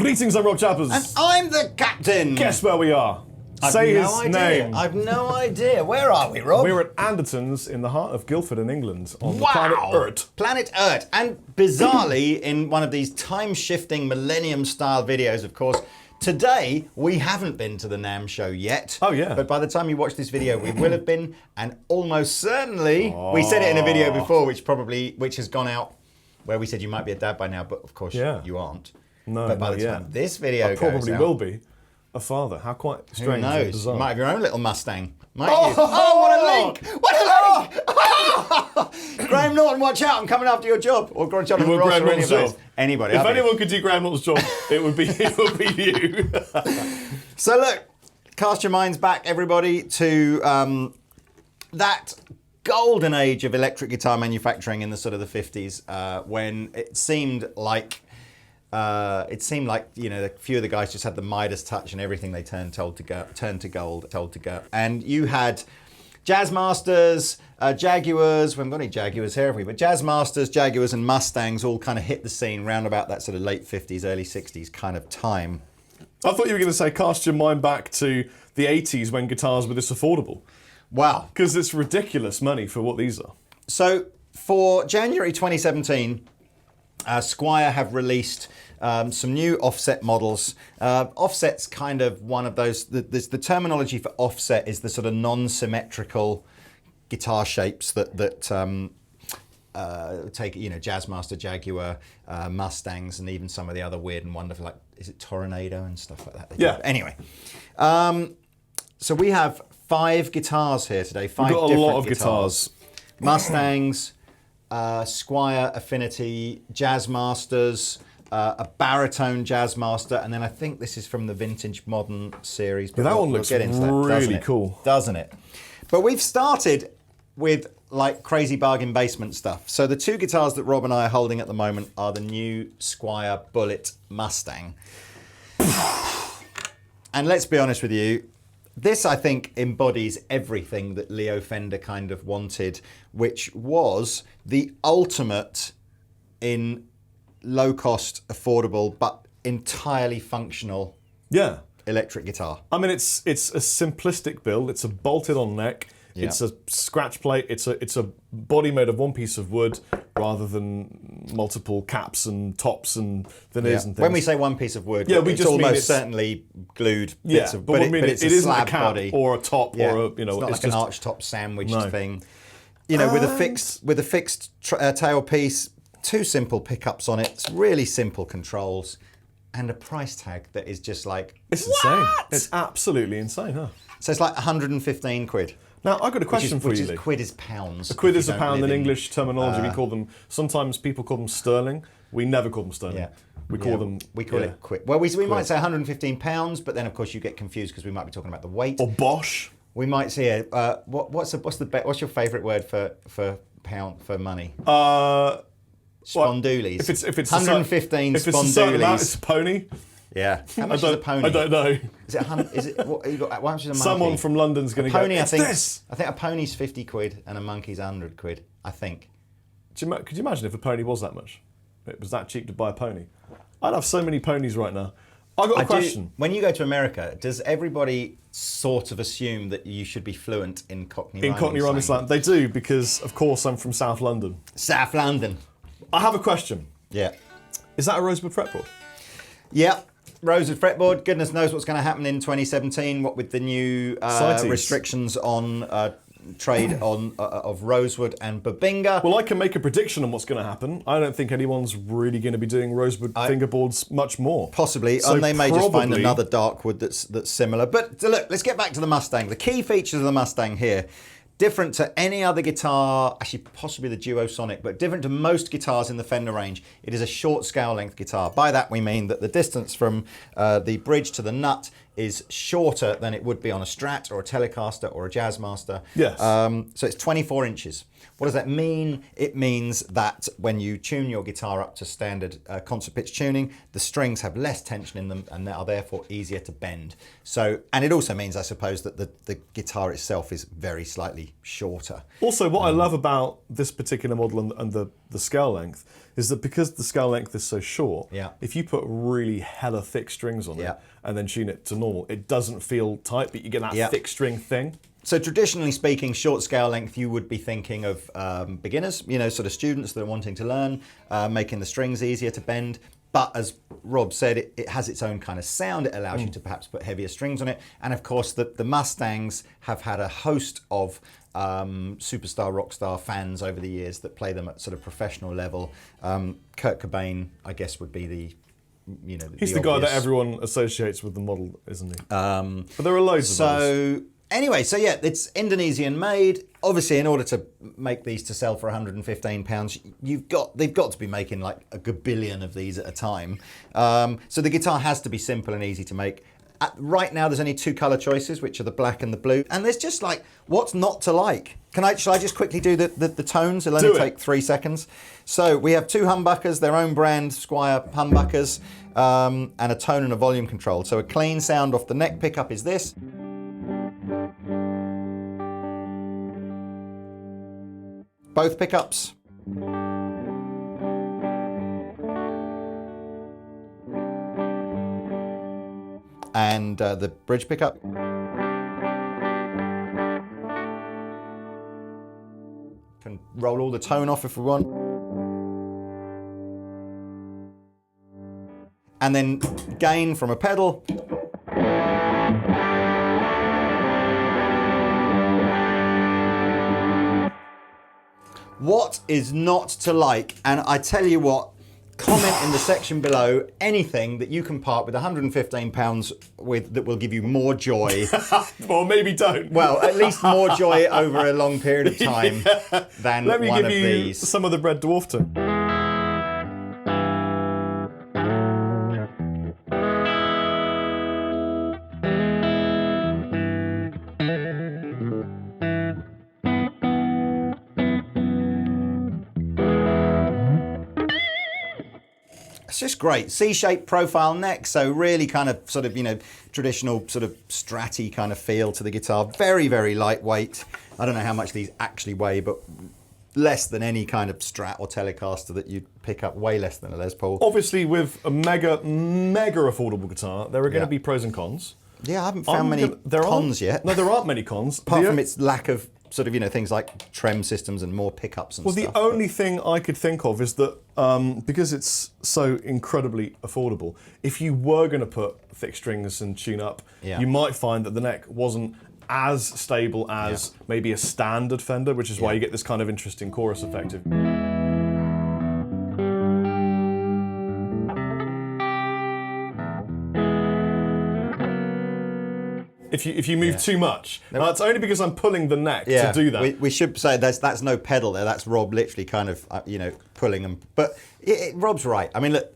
Greetings, I'm Rob Chappers. And I'm the captain. Guess where we are? Say his name. I've no idea. Where are we, Rob? We're at Andertons in the heart of Guildford in England on the planet Earth. Planet Earth. And bizarrely, in one of these time-shifting millennium-style videos, of course, today we haven't been to the NAMM show yet. Oh, yeah. But by the time you watch this video, we will have been, and almost certainly, we said it in a video before, which has gone out, where we said you might be a dad by now, but of course you aren't. No, but by the time this video goes probably out, will be a father. How quite strange. who knows? Bizarre. You might have your own little Mustang. Might you? Oh, what a link! What a link! Graham Norton, watch out! I'm coming after your job. Or Jonathan Ross, Graham or any Norton's of those. job. Anybody. If anyone could do Graham Norton's job, it would be you. So look, cast your minds back, everybody, to that golden age of electric guitar manufacturing in the sort of the 50s, when it seemed like a few of the guys just had the Midas touch, and everything they turned to gold. And you had Jazzmasters, Jaguars. We haven't got any Jaguars here, have we? But Jazzmasters, Jaguars, and Mustangs all kind of hit the scene round about that sort of late 50s, early 60s kind of time. I thought you were going to say cast your mind back to the 80s when guitars were this affordable. Wow. Because it's ridiculous money for what these are. So for January 2017, Squier have released some new offset models. Offset's kind of one of those, the terminology for offset is the sort of non-symmetrical guitar shapes that take, Jazzmaster, Jaguar, Mustangs, and even some of the other weird and wonderful, like, is it Tornado and stuff like that? Yeah. Anyway, so we have 5 guitars here today. We've got a lot of guitars. Mustangs, Squier Affinity, Jazzmasters, a Baritone Jazzmaster, and then I think this is from the Vintage Modern series. But that one looks really cool. Doesn't it? But we've started with like crazy bargain basement stuff. So the 2 guitars that Rob and I are holding at the moment are the new Squier Bullet Mustang. And let's be honest with you, this, I think, embodies everything that Leo Fender kind of wanted, which was the ultimate in low-cost, affordable, but entirely functional electric guitar. I mean, it's a simplistic build. It's a bolted-on neck. Yeah. It's a scratch plate. It's a body made of one piece of wood rather than multiple caps and tops and veneers and things. When we say one piece of wood, we it's just almost certainly glued bits of, but it's it a isn't slab a cap body or a top or a, it's not like an arch top sandwiched thing. With a fixed tailpiece, 2 simple pickups on it, it's really simple controls, and a price tag that is just like, it's insane. It's absolutely insane, huh? So it's like 115 quid. Now, I've got a question for you, Lee. Quid is pounds. A quid is a pound in English terminology. We call them, sometimes people call them sterling. We never call them sterling. Yeah. We call them... We call it quid. Well, we might say 115 pounds, but then, of course, you get confused because we might be talking about the weight. Or Bosch. We might say, what's your favourite word for pound, for money? Spondoolies. If it's 115 if it's a certain amount, it's a pony. Yeah. How much is a pony? I don't know. Is it what you got? How much is a monkey? Someone from London's going to go, pony, it's this. I think a pony's 50 quid and a monkey's 100 quid, I think. Could you imagine if a pony was that much? It was that cheap to buy a pony. I'd have so many ponies right now. I've got a question. When you go to America, does everybody sort of assume that you should be fluent in Cockney rhyming? In Cockney rhyming slang? They do, because, of course, I'm from South London. South London. I have a question. Yeah. Is that a rosewood fretboard? Yeah. Rosewood fretboard. Goodness knows what's going to happen in 2017. What with the new restrictions on trade of rosewood and Babinga. Well, I can make a prediction on what's going to happen. I don't think anyone's really going to be doing rosewood fingerboards much more. Possibly, so and they may just find another dark wood that's similar. But look, let's get back to the Mustang. The key features of the Mustang here. Different to any other guitar, actually possibly the Duosonic, but different to most guitars in the Fender range, it is a short scale length guitar. By that we mean that the distance from the bridge to the nut is shorter than it would be on a Strat or a Telecaster or a Jazzmaster. Yes. So it's 24 inches. What does that mean? It means that when you tune your guitar up to standard concert pitch tuning, the strings have less tension in them and they are therefore easier to bend. So, and it also means, I suppose, that the guitar itself is very slightly shorter. Also, what I love about this particular model and the the scale length is that because the scale length is so short, Yeah. if you put really hella thick strings on Yeah. it and then tune it to normal, it doesn't feel tight, but you get that thick string thing. So traditionally speaking, short scale length, you would be thinking of beginners, you know, sort of students that are wanting to learn, making the strings easier to bend. But as Rob said, it has its own kind of sound. It allows you to perhaps put heavier strings on it. And of course, the Mustangs have had a host of superstar, rock star fans over the years that play them at sort of professional level. Kurt Cobain, I guess, would be the, you know, He's the guy that everyone associates with the model, isn't he? But there are loads of those. Anyway, so yeah, it's Indonesian made. Obviously, in order to make these to sell for £115, they've got to be making like a gabillion of these at a time. So the guitar has to be simple and easy to make. Right now, there's only 2 color choices, which are the black and the blue. And there's just like, what's not to like? Shall I just quickly do the tones? It'll only take 3 seconds. So we have 2 humbuckers, their own brand, Squier humbuckers, and a tone and a volume control. So a clean sound off the neck pickup is this. Both pickups. And the bridge pickup. Can roll all the tone off if we want. And then gain from a pedal. What is not to like? And I tell you what, comment in the section below anything that you can part with £115 with that will give you more joy. Well, maybe don't. Well, at least more joy over a long period of time than Let me one give of you these. some of the Red Dwarf tone. It's just great. C-shaped profile neck, so really kind of sort of, you know, traditional sort of stratty kind of feel to the guitar. Very, very lightweight. I don't know how much these actually weigh, but less than any kind of Strat or Telecaster that you'd pick up, way less than a Les Paul. Obviously, with a mega affordable guitar, there are going to be pros and cons. Yeah, I haven't found many cons yet. No, there aren't many cons. Apart from its lack of sort of, you know, things like trem systems and more pickups and stuff. Well, the only thing I could think of is that because it's so incredibly affordable, if you were going to put thick strings and tune up, you might find that the neck wasn't as stable as maybe a standard Fender, which is why you get this kind of interesting chorus effect. If you move too much. Now, it's only because I'm pulling the neck to do that. We should say that's no pedal there. That's Rob literally kind of, you know, pulling them. But Rob's right. I mean, look,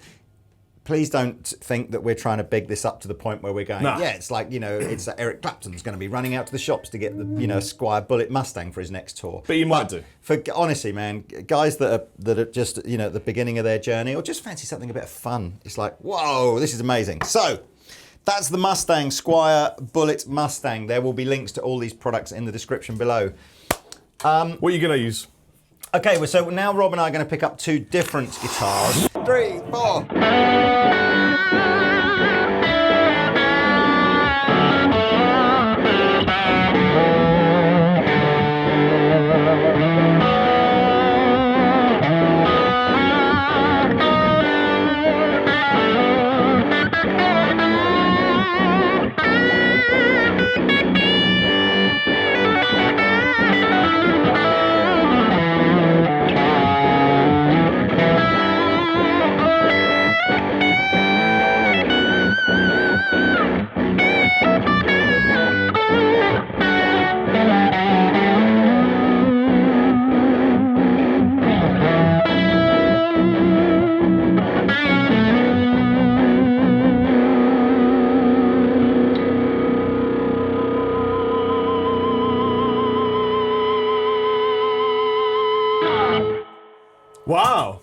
please don't think that we're trying to big this up to the point where we're going, it's like, you know, it's Eric Clapton's going to be running out to the shops to get the, you know, Squier Bullet Mustang for his next tour. But you might do. Honestly, man, guys that are just, you know, at the beginning of their journey or just fancy something a bit of fun. It's like, whoa, this is amazing. So, that's the Mustang, Squier Bullet Mustang. There will be links to all these products in the description below. What are you going to use? Okay, well, so now Rob and I are going to pick up 2 different guitars. 3, 4. Wow.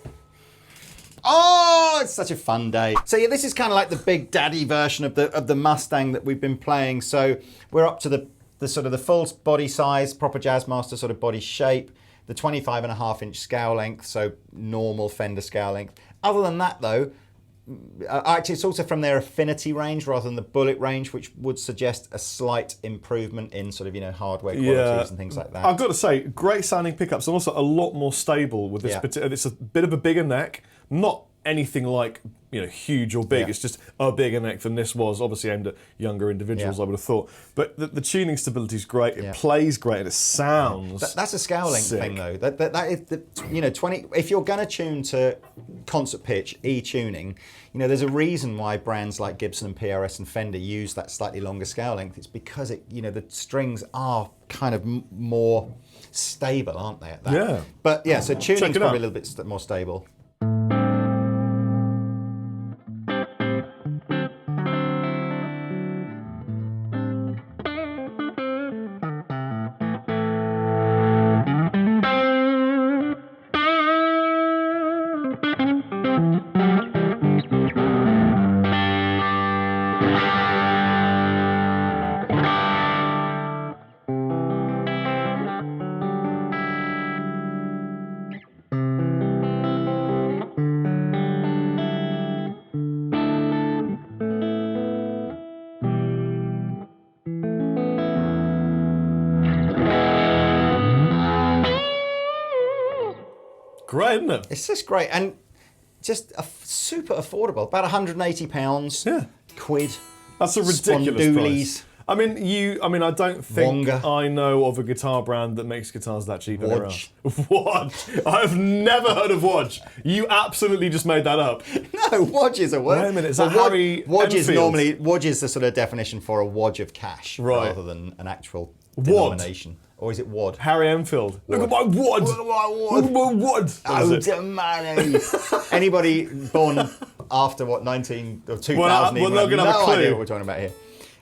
Oh, it's such a fun day. So yeah, this is kind of like the big daddy version of the Mustang that we've been playing. So we're up to the sort of the full body size, proper Jazzmaster sort of body shape. the 25.5-inch scale length, so normal Fender scale length. Other than that, though, actually, it's also from their affinity range rather than the bullet range, which would suggest a slight improvement in sort of, hardware qualities and things like that. I've got to say, great sounding pickups and also a lot more stable with this. It's a bit of a bigger neck, not anything like huge or big. It's just a bigger neck than this was, obviously aimed at younger individuals, I would have thought. But the tuning stability is great. It plays great, and it sounds. That's a scale length sick. thing, though. That is 20. If you're going to tune to concert pitch, tuning, there's a reason why brands like Gibson and PRS and Fender use that slightly longer scale length. It's because the strings are kind of more stable, aren't they? At that? Yeah. But so tuning's probably a little bit more stable. Great, isn't it? It's just great, and just super affordable. About £180. Yeah. Quid. That's a ridiculous price. I don't think Wonga. I know of a guitar brand that makes guitars that cheap anywhere else. Wodge. I've never heard of Wodge. You absolutely just made that up. No, Wodge is a word. Wait a minute, is that Harry Wodge is Enfield? normally, Wodge is the sort of definition for a wodge of cash rather than an actual denomination. Or is it wad? Harry Enfield. Look at my wad! Look at my wad! Look at my wad! Oh, money! Anybody born after 19 or 2000 we're not gonna have a clue. idea what we're talking about here.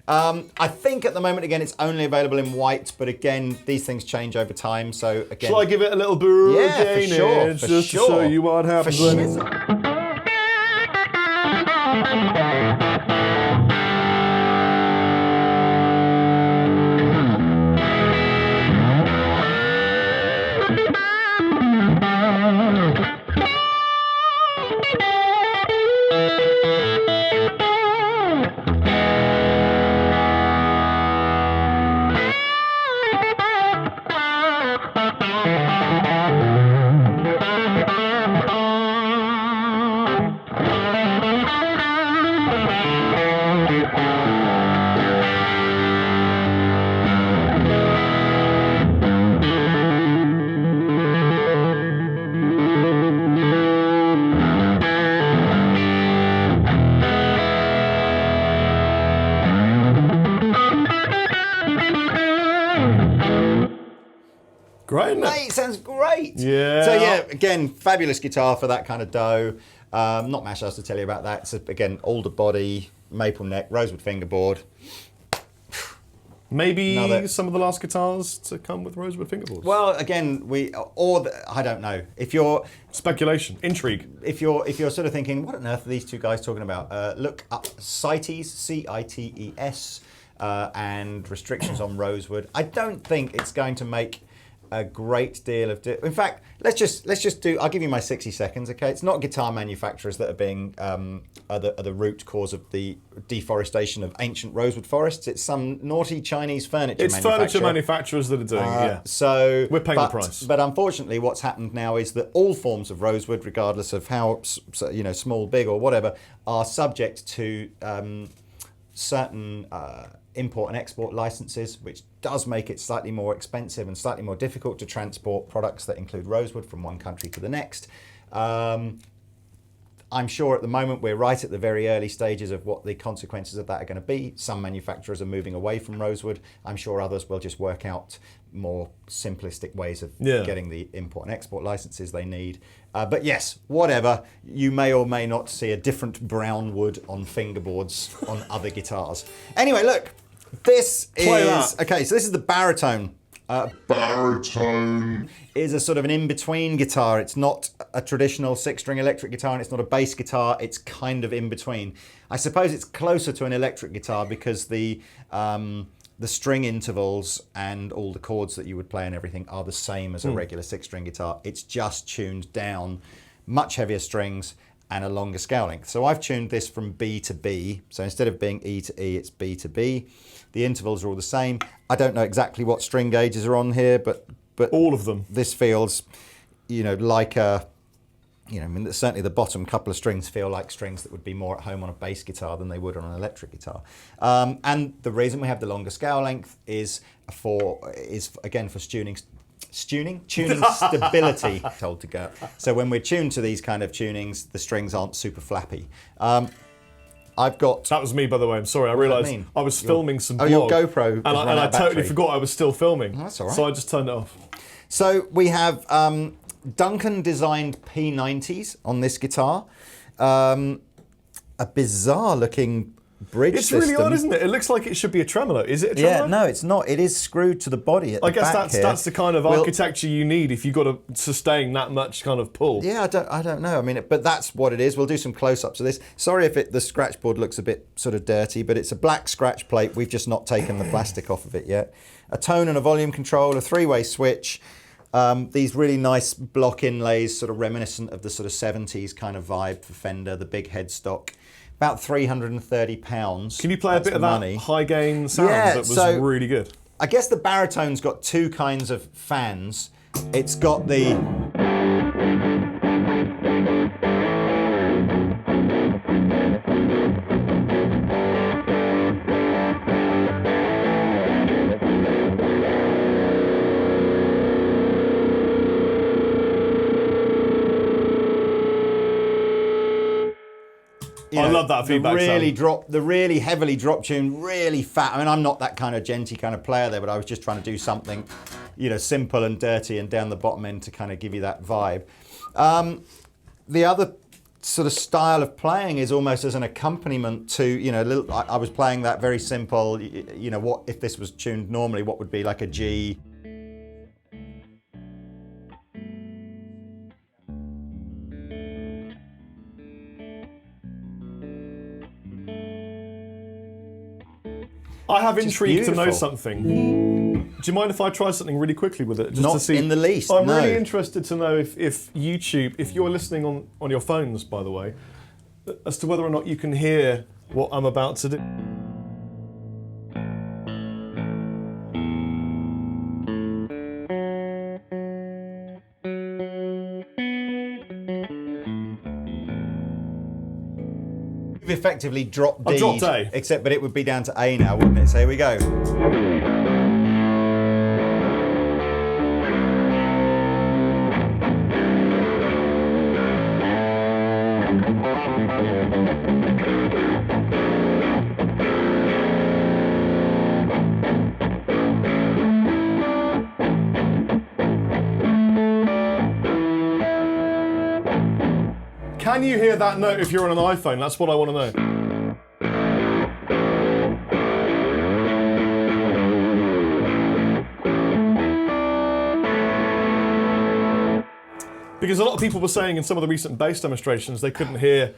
I think at the moment, again, it's only available in white, but again, these things change over time. So again, shall I give it a little boo? Yeah, for sure. Just to show you what happens when it's. Great, isn't it? Mate, sounds great. Yeah. So yeah, again, fabulous guitar for that kind of dough. Not much else to tell you about that. It's again, alder body, maple neck, rosewood fingerboard. Maybe some of the last guitars to come with rosewood fingerboards. Well, again, I don't know. If you're speculation, intrigue. If you're sort of thinking, what on earth are these two guys talking about? Look up CITES, CITES, and restrictions on rosewood. I don't think it's going to make a great deal of. In fact, let's just do. I'll give you my 60 seconds. Okay, it's not guitar manufacturers that are being are the root cause of the deforestation of ancient rosewood forests. It's some naughty Chinese furniture. It's furniture manufacturers that are doing it. So we're paying the price. But unfortunately, what's happened now is that all forms of rosewood, regardless of how small, big, or whatever, are subject to certain import and export licenses, which does make it slightly more expensive and slightly more difficult to transport products that include rosewood from one country to the next. I'm sure at the moment we're right at the very early stages of what the consequences of that are going to be. Some manufacturers are moving away from rosewood. I'm sure others will just work out more simplistic ways of getting the import and export licenses they need. But yes, whatever. You may or may not see a different brown wood on fingerboards on other guitars. Anyway, look, this is... Okay, so this is the Baritone. Baritone is a sort of an in-between guitar. It's not a traditional six-string electric guitar and it's not a bass guitar. It's kind of in between. I suppose it's closer to an electric guitar because the the string intervals and all the chords that you would play and everything are the same as a regular 6-string guitar. It's just tuned down, much heavier strings and a longer scale length. So I've tuned this from B to B. So instead of being E to E, it's B to B. The intervals are all the same. I don't know exactly what string gauges are on here, but all of them. This feels, like a, I mean, certainly the bottom couple of strings feel like strings that would be more at home on a bass guitar than they would on an electric guitar. And the reason we have the longer scale length is again for tuning stability. Told to go. So when we're tuned to these kind of tunings, the strings aren't super flappy. I've got. That was me, by the way. I'm sorry. I realised I was filming some blog. Your GoPro. And I totally forgot I was still filming. Oh, that's all right. So I just turned it off. So we have Duncan designed P90s on this guitar. A bizarre looking bridge system. It's really odd, isn't it? It looks like it should be a tremolo. Is it a tremolo? Yeah, no, it's not. It is screwed to the body at the back. I guess that's the kind of architecture you need if you've got to sustain that much kind of pull. Yeah, I don't know. I mean, but that's what it is. We'll do some close-ups of this. Sorry if the scratch board looks a bit sort of dirty, but it's a black scratch plate. We've just not taken the plastic off of it yet. A tone and a volume control, a 3-way switch. These really nice block inlays, sort of reminiscent of the sort of 70s kind of vibe for Fender, the big headstock. About £330. Can you play a bit of that high gain sound that was really good? I guess the baritone's got two kinds of fans. It's got the... I love that feedback the really heavily drop tune, really fat. I mean, I'm not that kind of genty kind of player there, but I was just trying to do something, simple and dirty and down the bottom end to kind of give you that vibe. The other sort of style of playing is almost as an accompaniment to, I was playing that very simple, what if this was tuned normally, what would be like a G. I have intrigue to know something. Do you mind if I try something really quickly with it? Just Not to see? In the least, I'm no. really interested to know if YouTube, if you're listening on your phones, by the way, as to whether or not you can hear what I'm about to do. Effectively dropped D, dropped A. but it would be down to A now, wouldn't it? So here we go. Can you hear that note if you're on an iPhone? That's what I want to know. Because a lot of people were saying in some of the recent bass demonstrations they couldn't hear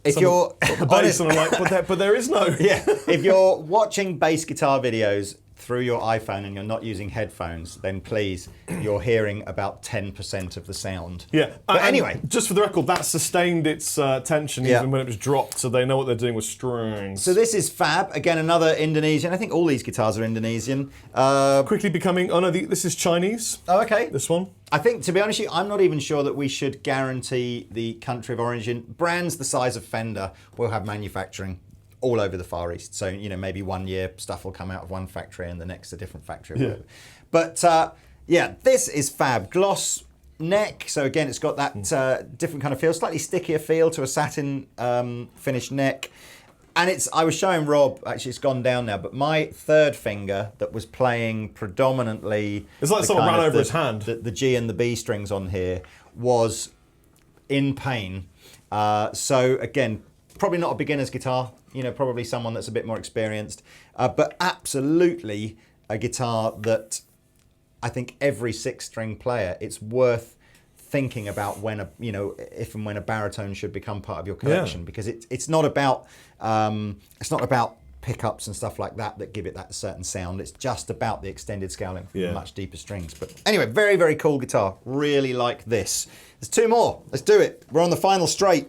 the bass, and I'm like, but there is no. Yeah. If you're watching bass guitar videos through your iPhone and you're not using headphones, then please, you're hearing about 10% of the sound. Yeah. But anyway. Just for the record, that sustained its tension even when it was dropped, so they know what they're doing with strings. So this is Fab, again, another Indonesian. I think all these guitars are Indonesian. Quickly becoming, this is Chinese. Oh, okay. This one. I think, to be honest with you, I'm not even sure that we should guarantee the country of origin. Brands the size of Fender will have manufacturing all over the Far East. So, maybe one year stuff will come out of one factory and the next a different factory. Yeah. But, this is Fab. Gloss neck. So, again, it's got that different kind of feel, slightly stickier feel to a satin finished neck. And I was showing Rob, actually it's gone down now, but my third finger that was playing predominantly... It's like someone ran over his hand. The G and the B strings on here was in pain. So, again, probably not a beginner's guitar, probably someone that's a bit more experienced, but absolutely a guitar that I think every 6-string player, it's worth thinking about when if and when a baritone should become part of your collection, because it's not about pickups and stuff like that give it that certain sound. It's just about the extended scowling from the much deeper strings. But anyway, very, very cool guitar. Really like this. There's 2 more. Let's do it. We're on the final straight.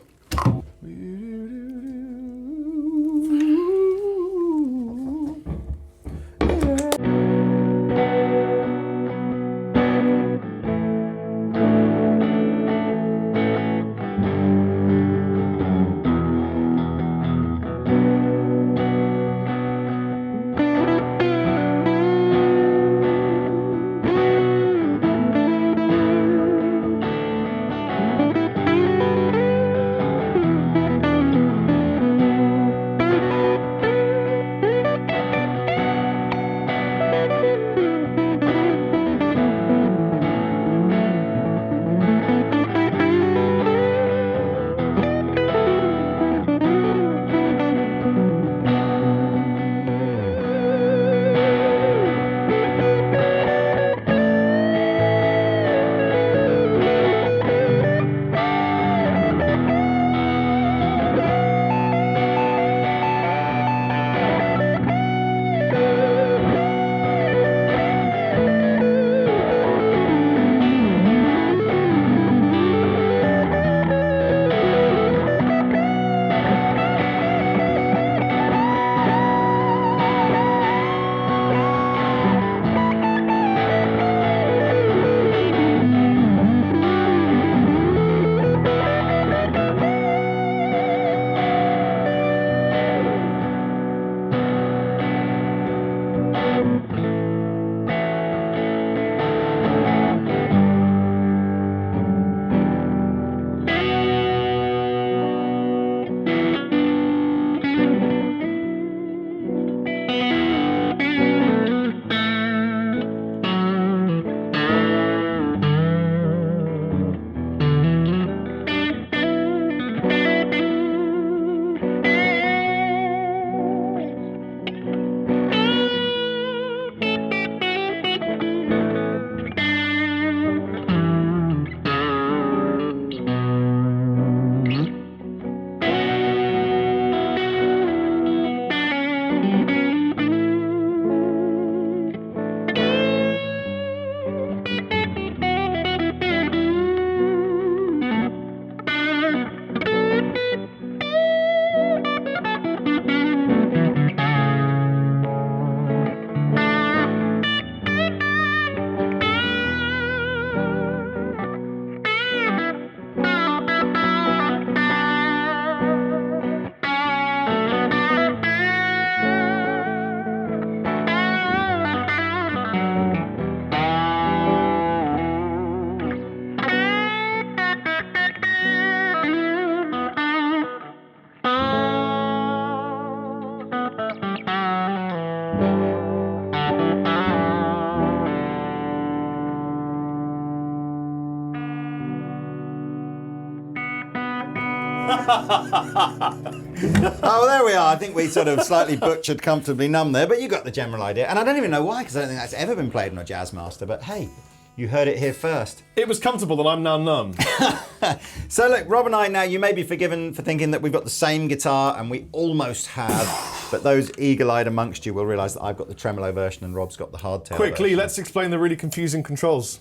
Oh, there we are. I think we sort of slightly butchered Comfortably Numb there, but you got the general idea. And I don't even know why, because I don't think that's ever been played on a Jazzmaster, but hey, you heard it here first. It was comfortable and I'm now numb. So look, Rob and I now, you may be forgiven for thinking that we've got the same guitar, and we almost have, but those eagle-eyed amongst you will realise that I've got the tremolo version and Rob's got the hardtail Quickly, version. let's explain the really confusing controls.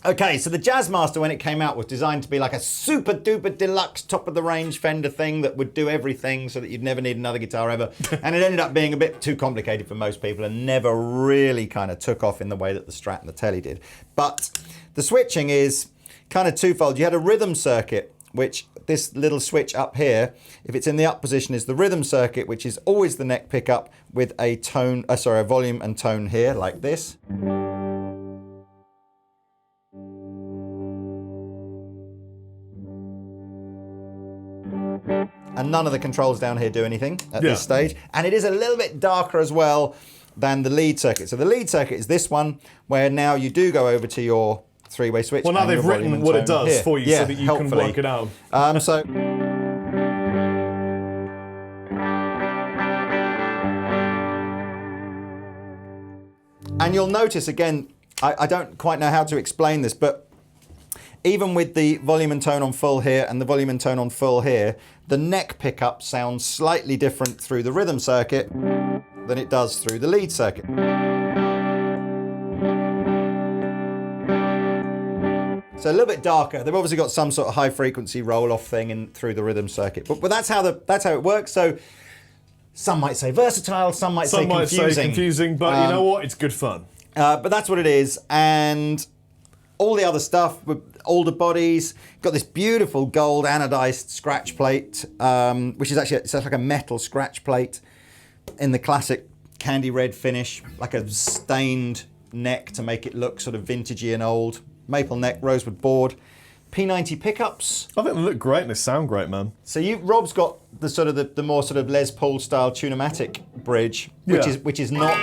Okay, so the Jazzmaster, when it came out, was designed to be like a super duper deluxe top of the range Fender thing that would do everything so that you'd never need another guitar ever. And it ended up being a bit too complicated for most people and never really kind of took off in the way that the Strat and the Telly did. But the switching is kind of twofold. You had a rhythm circuit, which this little switch up here, if it's in the up position, is the rhythm circuit, which is always the neck pickup with a tone, a volume and tone here, like this. And none of the controls down here do anything at this stage. And it is a little bit darker as well than the lead circuit. So the lead circuit is this one, where now you do go over to your three-way switch. Well, now they've written what it does here for you so that you can work it out. And you'll notice, again, I don't quite know how to explain this, but even with the volume and tone on full here and the volume and tone on full here, the neck pickup sounds slightly different through the rhythm circuit than it does through the lead circuit. So a little bit darker. They've obviously got some sort of high frequency roll off thing in through the rhythm circuit, but that's how it works. So some might say versatile, some might say confusing, but you know what? It's good fun. But that's what it is, and all the other stuff with older bodies. Got this beautiful gold anodized scratch plate, which is actually it's like a metal scratch plate in the classic candy red finish, like a stained neck to make it look sort of vintagey and old. Maple neck, rosewood board, P90 pickups. I think they look great and they sound great, man. So Rob's got the sort of the more sort of Les Paul style Tune-o-matic bridge, which is not,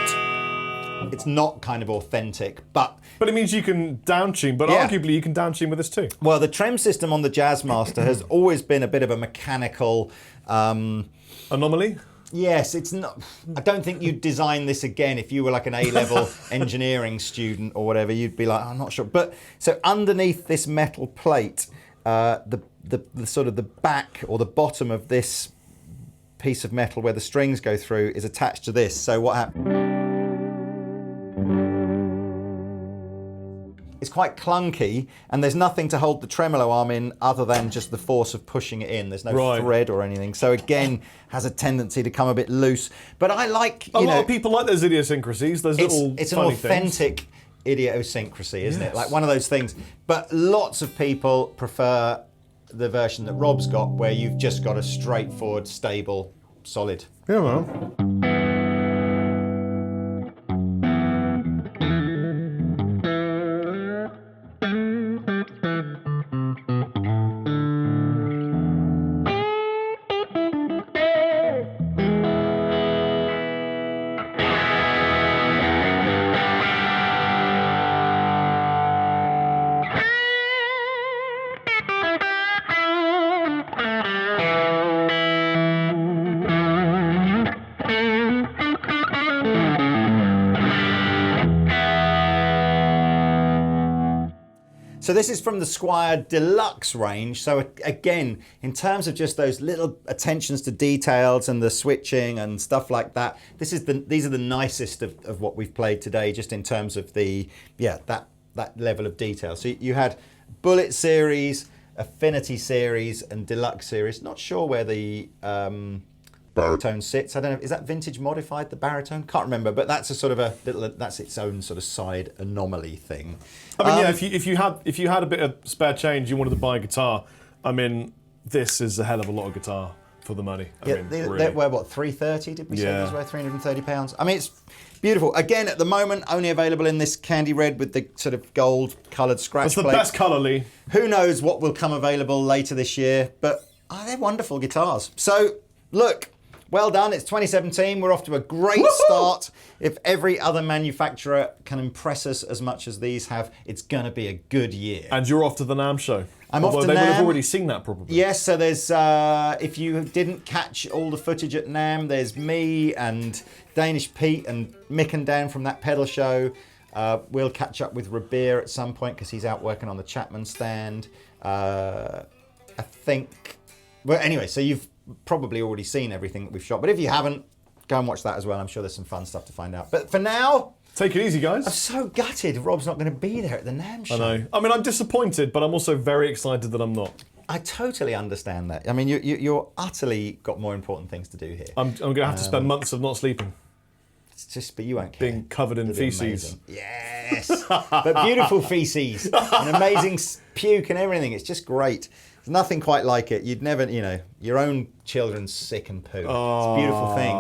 it's not kind of authentic, but it means you can down tune. But arguably you can down tune with this too. Well, the trem system on the Jazzmaster has always been a bit of a mechanical anomaly. Yes, it's not. I don't think you'd design this again if you were like an A-level engineering student or whatever. You'd be like, I'm not sure. But so underneath this metal plate, the sort of the back or the bottom of this piece of metal where the strings go through is attached to this. So what happens? It's quite clunky, and there's nothing to hold the tremolo arm in other than just the force of pushing it in. There's no thread or anything. So again, has a tendency to come a bit loose. But I like, a lot of people like those idiosyncrasies, those little it's an funny authentic things. Idiosyncrasy, isn't it? Like one of those things. But lots of people prefer the version that Rob's got, where you've just got a straightforward, stable, solid. Yeah, well. So this is from the Squier Deluxe range. So again, in terms of just those little attentions to details and the switching and stuff like that, these are the nicest of what we've played today, just in terms of the that level of detail. So you had Bullet series, Affinity series, and Deluxe series. Not sure where the Baritone sits. I don't know. Is that vintage modified, the Baritone? Can't remember. But that's a sort of that's its own sort of side anomaly thing. I mean, if you had a bit of spare change, you wanted to buy a guitar. I mean, this is a hell of a lot of guitar for the money. They were what, $330? Did we say these were £330? I mean, it's beautiful. Again, at the moment, only available in this candy red with the sort of gold coloured scratch plate. That's the best colour, Lee. Who knows what will come available later this year? But they're wonderful guitars. So look. Well done, it's 2017, we're off to a great start. If every other manufacturer can impress us as much as these have, it's going to be a good year. And you're off to the NAMM show. I'm off to NAMM. They would have already seen that probably. Yes, so there's, if you didn't catch all the footage at NAMM, there's me and Danish Pete and Mick and Dan from that pedal show. We'll catch up with Rabir at some point because he's out working on the Chapman stand. I think, well anyway, so you've probably already seen everything that we've shot, but if you haven't, go and watch that as well. I'm sure there's some fun stuff to find out. But for now, take it easy, guys. I'm so gutted Rob's not going to be there at the NAMM show. I know. I mean, I'm disappointed, but I'm also very excited that I'm not. I totally understand that. I mean, you're utterly got more important things to do here. I'm going to have to spend months of not sleeping. It's just, but you won't care. Being covered in feces. Yes, but beautiful feces and amazing puke and everything. It's just great. There's nothing quite like it. You'd never, your own children's sick and poo. It's a beautiful thing.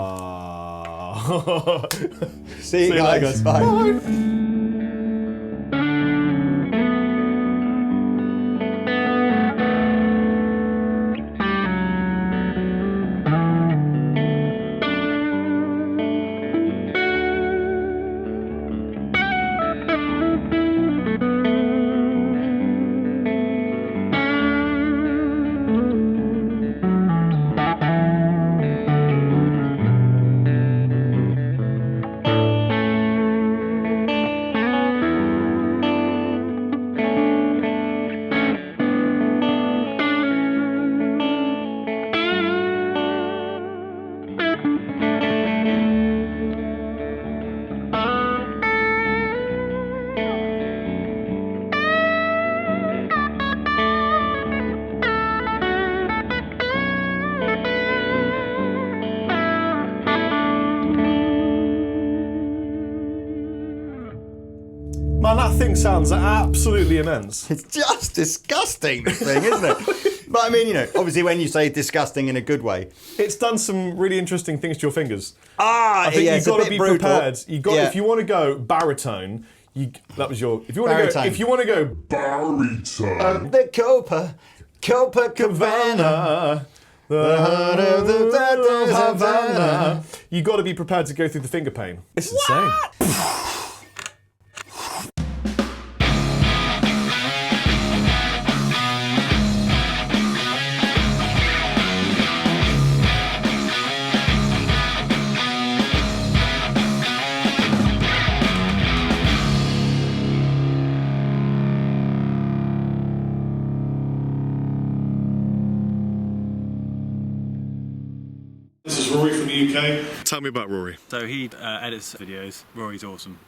See you guys. Later, guys. Bye. Bye. That thing sounds absolutely immense. It's just disgusting, this thing, isn't it? But I mean, you know, obviously when you say disgusting in a good way. It's done some really interesting things to your fingers. I think you've got to be brutal. prepared. If you want to go baritone, that was your. If you want to go baritone, the Copacabana. The heart of the Havana. You got to be prepared to go through the finger pain. It's insane. This is Rory from the UK. Tell me about Rory. So he edits videos. Rory's awesome.